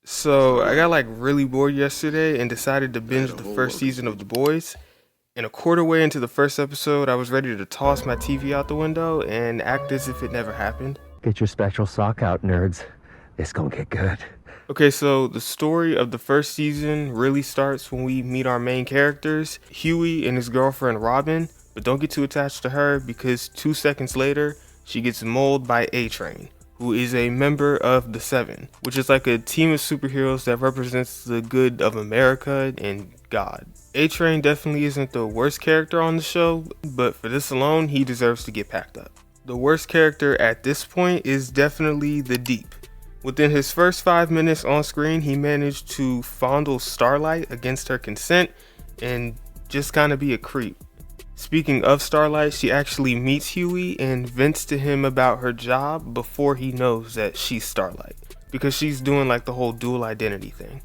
So I got like really bored yesterday and decided to binge the first season of The Boys. And a quarter way into the first episode, I was ready to toss my TV out the window and act as if it never happened. Get your special sock out, nerds. This gonna get good. Okay, so the story of the first season really starts when we meet our main characters, Huey and his girlfriend Robin, but don't get too attached to her because 2 seconds later, she gets mauled by A-Train, who is a member of the Seven, which is like a team of superheroes that represents the good of America and God. A-Train definitely isn't the worst character on the show, but for this alone, he deserves to get packed up. The worst character at this point is definitely the Deep. Within his first 5 minutes on screen, he managed to fondle Starlight against her consent and just kind of be a creep. Speaking of Starlight, she actually meets Huey and vents to him about her job before he knows that she's Starlight, because she's doing like the whole dual identity thing.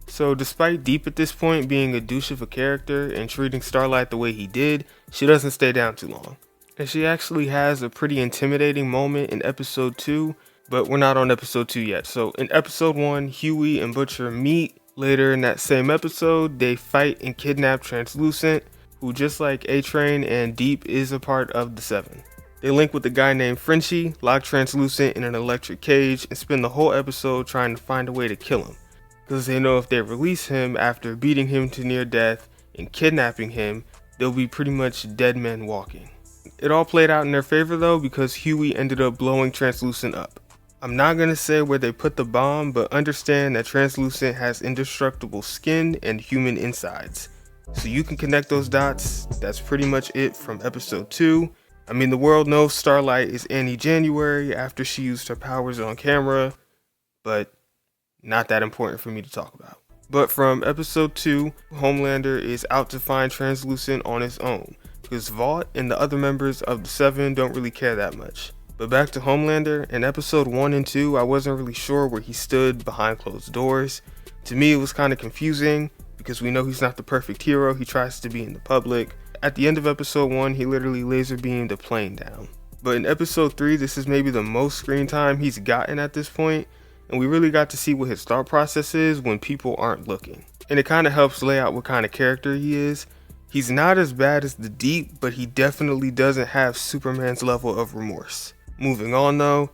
So despite Deep at this point being a douche of a character and treating Starlight the way he did, she doesn't stay down too long. And she actually has a pretty intimidating moment in episode 2, but we're not on episode 2 yet. So in episode 1, Huey and Butcher meet. Later in that same episode, they fight and kidnap Translucent, who just like A-Train and Deep is a part of the Seven. They link with a guy named Frenchie, lock Translucent in an electric cage, and spend the whole episode trying to find a way to kill him, because they know if they release him after beating him to near death and kidnapping him, they'll be pretty much dead men walking. It all played out in their favor though, because Huey ended up blowing Translucent up. I'm not going to say where they put the bomb, but understand that Translucent has indestructible skin and human insides. So you can connect those dots. That's pretty much it from episode 2. I mean, the world knows Starlight is Annie January after she used her powers on camera, but not that important for me to talk about. But from episode 2, Homelander is out to find Translucent on his own, because Vought and the other members of the Seven don't really care that much. But back to Homelander, in episode 1 and 2, I wasn't really sure where he stood behind closed doors. To me, it was kind of confusing, because we know he's not the perfect hero he tries to be in the public. At the end of episode 1, he literally laser beamed a plane down. But in episode 3, this is maybe the most screen time he's gotten at this point, and we really got to see what his thought process is when people aren't looking. And it kind of helps lay out what kind of character he is. He's not as bad as the Deep, but he definitely doesn't have Superman's level of remorse. Moving on though,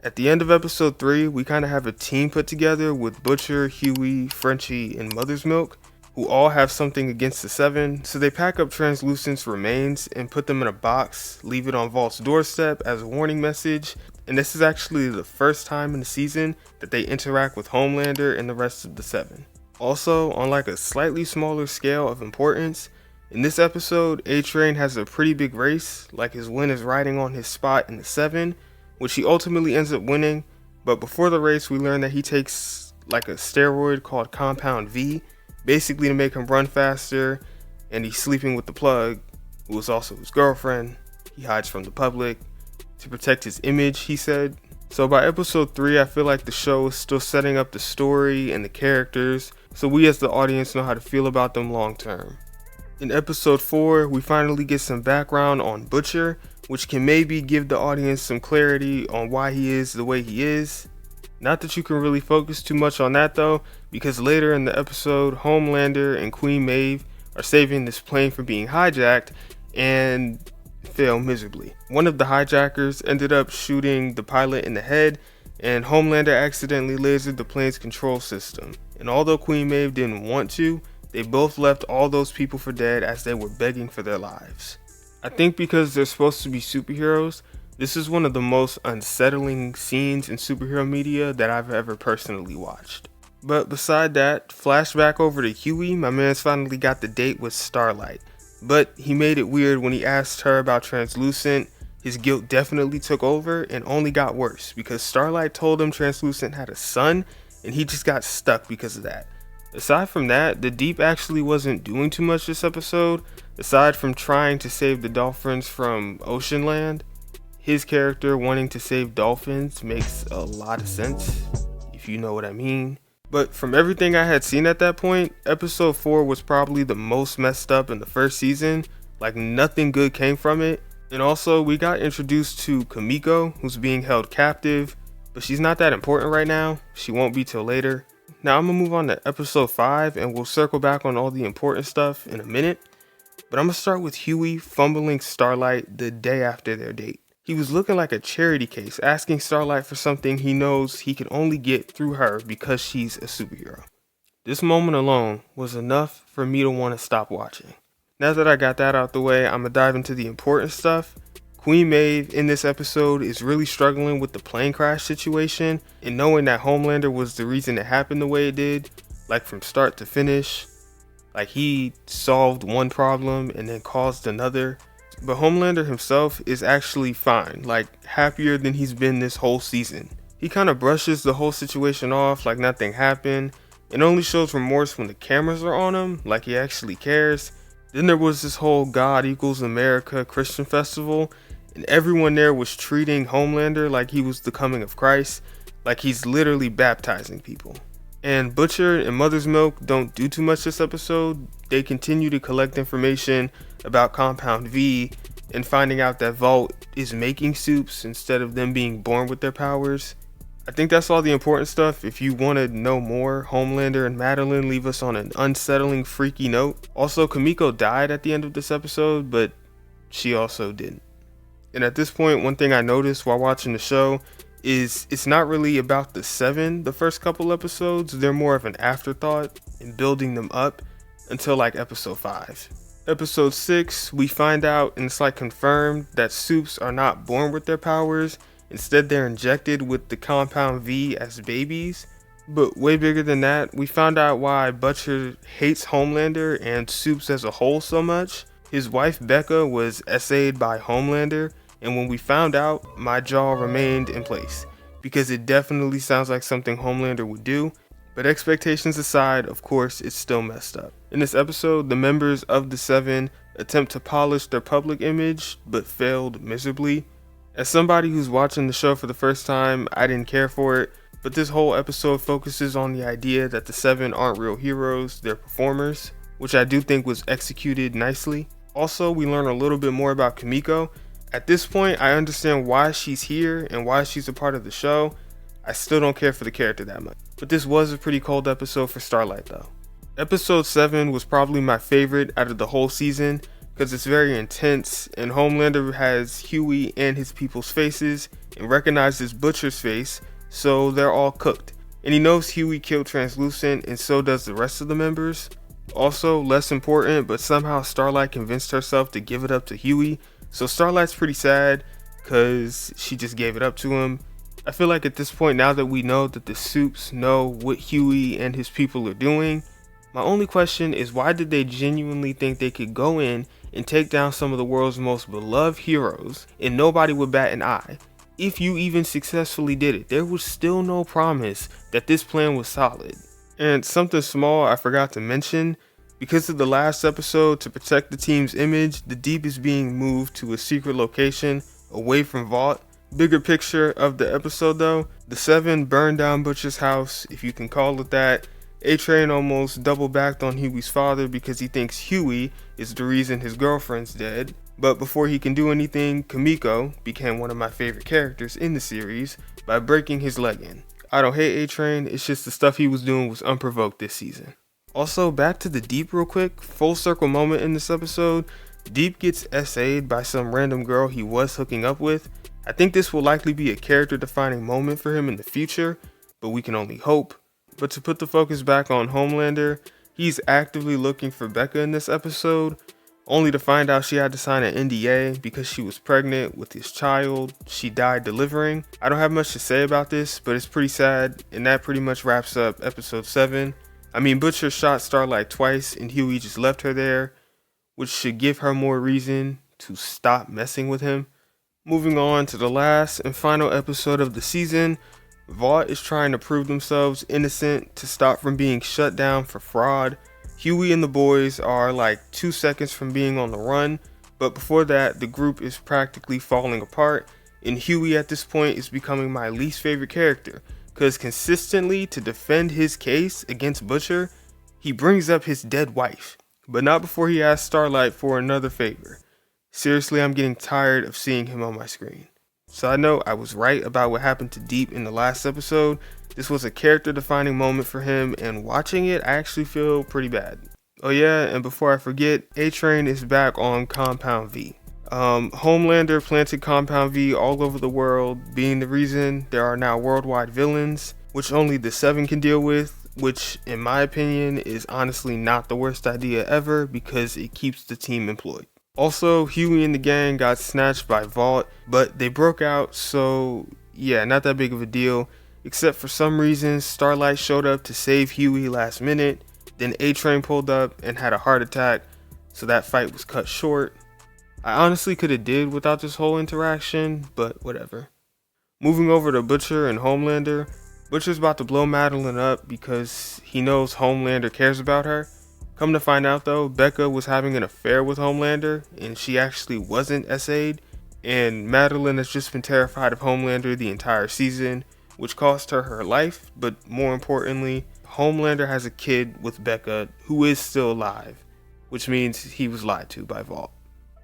at the end of episode 3, we kind of have a team put together with Butcher, Huey, Frenchie, and Mother's Milk, who all have something against the Seven, so they pack up Translucent's remains and put them in a box, leave it on Vault's doorstep as a warning message, and this is actually the first time in the season that they interact with Homelander and the rest of the Seven. Also, on like a slightly smaller scale of importance, in this episode, A-Train has a pretty big race, like his win is riding on his spot in the Seven, which he ultimately ends up winning, but before the race we learn that he takes like a steroid called Compound V, basically to make him run faster, and he's sleeping with the Plug, who is also his girlfriend. He hides from the public to protect his image, he said. So by episode 3, I feel like the show is still setting up the story and the characters, so we as the audience know how to feel about them long term. In episode 4, we finally get some background on Butcher, which can maybe give the audience some clarity on why he is the way he is. Not that you can really focus too much on that though, because later in the episode, Homelander and Queen Maeve are saving this plane from being hijacked and fail miserably. One of the hijackers ended up shooting the pilot in the head, and Homelander accidentally lasered the plane's control system. And although Queen Maeve didn't want to, they both left all those people for dead as they were begging for their lives. I think because they're supposed to be superheroes, this is one of the most unsettling scenes in superhero media that I've ever personally watched. But beside that, flashback over to Huey, my man's finally got the date with Starlight. But he made it weird when he asked her about Translucent. His guilt definitely took over and only got worse because Starlight told him Translucent had a son and he just got stuck because of that. Aside from that, the Deep actually wasn't doing too much this episode, aside from trying to save the dolphins from Oceanland. His character wanting to save dolphins makes a lot of sense, if you know what I mean. But from everything I had seen at that point, episode 4 was probably the most messed up in the first season. Like nothing good came from it. And also we got introduced to Kamiko, who's being held captive, but she's not that important right now. She won't be till later. Now I'm gonna move on to episode 5 and we'll circle back on all the important stuff in a minute. But I'm gonna start with Huey fumbling Starlight the day after their date. He was looking like a charity case, asking Starlight for something he knows he can only get through her because she's a superhero. This moment alone was enough for me to want to stop watching. Now that I got that out the way, I'm gonna dive into the important stuff. Queen Maeve in this episode is really struggling with the plane crash situation and knowing that Homelander was the reason it happened the way it did, like from start to finish. Like he solved one problem and then caused another. But Homelander himself is actually fine, like happier than he's been this whole season. He kind of brushes the whole situation off like nothing happened and only shows remorse when the cameras are on him, like he actually cares. Then there was this whole God equals America Christian festival, and everyone there was treating Homelander like he was the coming of Christ, like he's literally baptizing people. And Butcher and Mother's Milk don't do too much this episode. They continue to collect information about Compound V and finding out that Vault is making soups instead of them being born with their powers. I think that's all the important stuff. If you want to know more, Homelander and Madeline leave us on an unsettling, freaky note. Also, Kamiko died at the end of this episode, but she also didn't. And at this point, one thing I noticed while watching the show is it's not really about the 7 the first couple episodes. They're more of an afterthought in building them up until like episode 5. Episode 6, we find out and it's like confirmed that soups are not born with their powers. Instead, they're injected with the Compound V as babies. But way bigger than that, we found out why Butcher hates Homelander and Soups as a whole so much. His wife Becca was essayed by Homelander, and when we found out, my jaw remained in place, because it definitely sounds like something Homelander would do. But expectations aside, of course, it's still messed up. In this episode, the members of the 7 attempt to polish their public image, but failed miserably. As somebody who's watching the show for the first time, I didn't care for it, but this whole episode focuses on the idea that the 7 aren't real heroes, they're performers, which I do think was executed nicely. Also, we learn a little bit more about Kamiko. At this point, I understand why she's here and why she's a part of the show. I still don't care for the character that much. But this was a pretty cold episode for Starlight though. Episode 7 was probably my favorite out of the whole season, because it's very intense and Homelander has Huey and his people's faces and recognizes Butcher's face, so they're all cooked. And he knows Huey killed Translucent and so does the rest of the members. Also, less important, but somehow Starlight convinced herself to give it up to Huey, so Starlight's pretty sad because she just gave it up to him. I feel like at this point, now that we know that the Soups know what Huey and his people are doing, my only question is why did they genuinely think they could go in and take down some of the world's most beloved heroes and nobody would bat an eye? If you even successfully did it, there was still no promise that this plan was solid. And something small I forgot to mention, because of the last episode, to protect the team's image, the Deep is being moved to a secret location away from Vault. Bigger picture of the episode though, the 7 burned down Butcher's house, if you can call it that. A-Train almost double backed on Huey's father because he thinks Huey is the reason his girlfriend's dead. But before he can do anything, Kamiko became one of my favorite characters in the series by breaking his leg in. I don't hate A-Train, it's just the stuff he was doing was unprovoked this season. Also, back to the Deep real quick, full circle moment in this episode. Deep gets SA'd by some random girl he was hooking up with. I think this will likely be a character defining moment for him in the future, but we can only hope. But to put the focus back on Homelander, he's actively looking for Becca in this episode, only to find out she had to sign an NDA because she was pregnant with his child she died delivering. I don't have much to say about this, but it's pretty sad, and that pretty much wraps up episode 7. I mean, Butcher shot Starlight twice and Huey just left her there, which should give her more reason to stop messing with him. Moving on to the last and final episode of the season, Vought is trying to prove themselves innocent to stop from being shut down for fraud. Huey and the boys are like 2 seconds from being on the run, but before that, the group is practically falling apart, and Huey at this point is becoming my least favorite character, because consistently to defend his case against Butcher, he brings up his dead wife, but not before he asks Starlight for another favor. Seriously, I'm getting tired of seeing him on my screen. Side note, I was right about what happened to Deep in the last episode. This was a character defining moment for him, and watching it, I actually feel pretty bad. Oh yeah, and before I forget, A-Train is back on Compound V. Homelander planted Compound V all over the world, being the reason there are now worldwide villains, which only the Seven can deal with, which in my opinion is honestly not the worst idea ever because it keeps the team employed. Also, Huey and the gang got snatched by Vault, but they broke out, so yeah, not that big of a deal, except for some reason Starlight showed up to save Huey last minute, then A-Train pulled up and had a heart attack, so that fight was cut short. I honestly could have did without this whole interaction, but whatever. Moving over to Butcher and Homelander, Butcher's about to blow Madeline up because he knows Homelander cares about her. Come to find out though, Becca was having an affair with Homelander and she actually wasn't SA'd, and Madeline has just been terrified of Homelander the entire season, which cost her her life, but more importantly, Homelander has a kid with Becca who is still alive, which means he was lied to by Vault.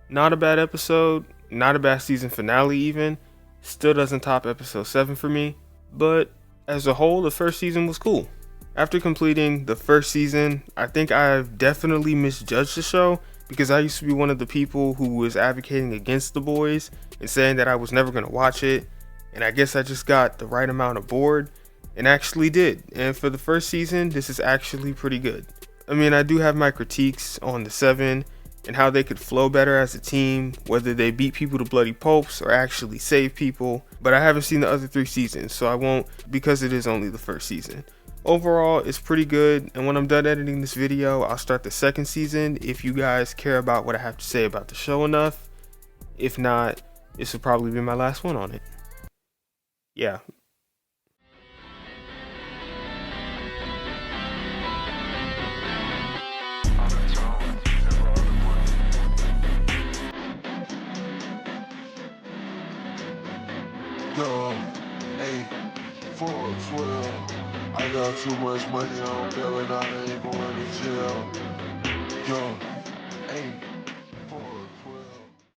Not a bad episode, not a bad season finale even, still doesn't top episode 7 for me, but as a whole the first season was cool. After completing the first season, I think I've definitely misjudged the show because I used to be one of the people who was advocating against The Boys and saying that I was never going to watch it, and I guess I just got the right amount of bored and actually did, and for the first season this is actually pretty good. I mean, I do have my critiques on the Seven and how they could flow better as a team, whether they beat people to bloody pulps or actually save people, but I haven't seen the other 3 seasons, so I won't because it is only the first season. Overall, it's pretty good, and when I'm done editing this video, I'll start the second season if you guys care about what I have to say about the show enough. If not, this will probably be my last one on it. Yeah. Yo, hey, 412. I got too much money on belly, not